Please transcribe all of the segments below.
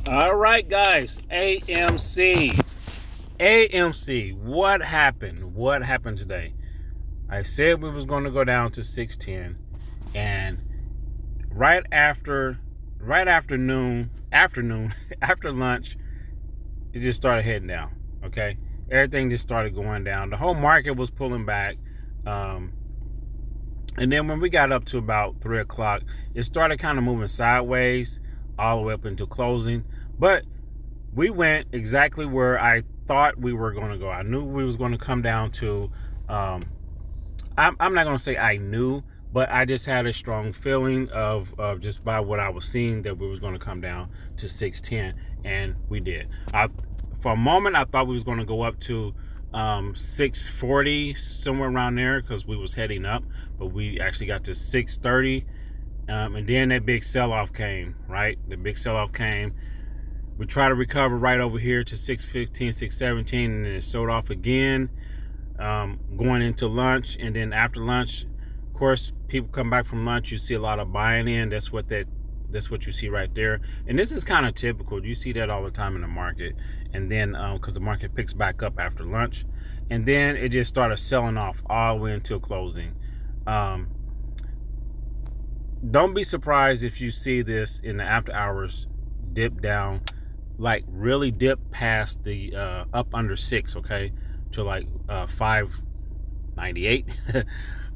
All right, guys. AMC. What happened? What happened today? I said we was going to go down to 610, and right after, afternoon, after lunch, it just started heading down. Okay, everything just started going down. The whole market was pulling back. And then when we got up to about 3 o'clock, it started kind of moving sideways all the way up into closing. But we went exactly where I thought we were going to go. I knew we was going to come down to, I'm not going to say I knew, but I just had a strong feeling of just by what I was seeing that we was going to come down to 610, and we did. For a moment, I thought we was going to go up to 640, somewhere around there, because we was heading up, but we actually got to 630, and then that big sell-off came, right? The big sell-off came. We tried to recover right over here to 615, 617, and then it sold off again, going into lunch. And then after lunch, of course, people come back from lunch, you see a lot of buying in. That's what you see right there. And this is kind of typical. You see that all the time in the market. And then because the market picks back up after lunch, and then it just started selling off all the way until closing. Don't be surprised if you see this in the after hours dip down, like really dip past the up under 6, okay, to like 598,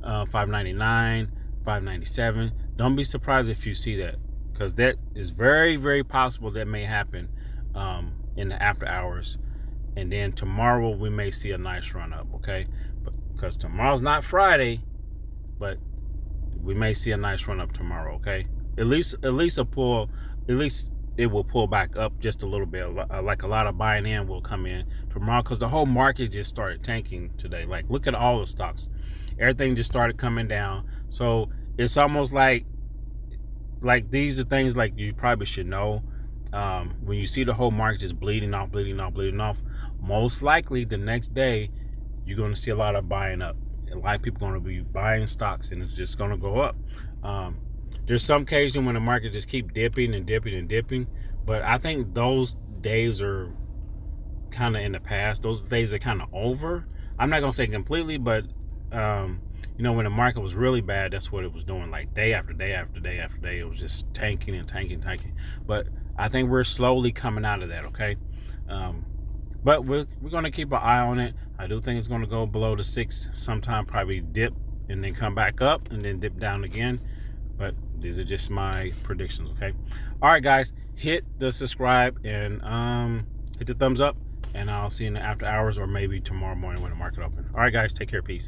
599, 597. Don't be surprised if you see that, because that is very, very possible that may happen in the after hours. And then tomorrow we may see a nice run up, okay, because tomorrow's not Friday, but we may see a nice run up tomorrow, okay. At least a pull, at least it will pull back up just a little bit. Like a lot of buying in will come in tomorrow, because the whole market just started tanking today. Like, look at all the stocks, everything just started coming down. So it's almost like these are things like you probably should know. When you see the whole market just bleeding off, most likely the next day you're going to see a lot of buying up. A lot of people are going to be buying stocks, and it's just going to go up. There's some occasion when the market just keep dipping and dipping and dipping, but I think those days are kind of in the past. Those days are kind of over. I'm not gonna say completely, but when the market was really bad, that's what it was doing. Like day after day after day after day, it was just tanking and tanking. But I think we're slowly coming out of that. Okay, but we're gonna keep an eye on it. I do think it's gonna go below the 6 sometime, probably dip and then come back up and then dip down again. But these are just my predictions, okay? All right, guys, hit the subscribe and hit the thumbs up, and I'll see you in the after hours or maybe tomorrow morning when the market opens. All right, guys, take care. Peace.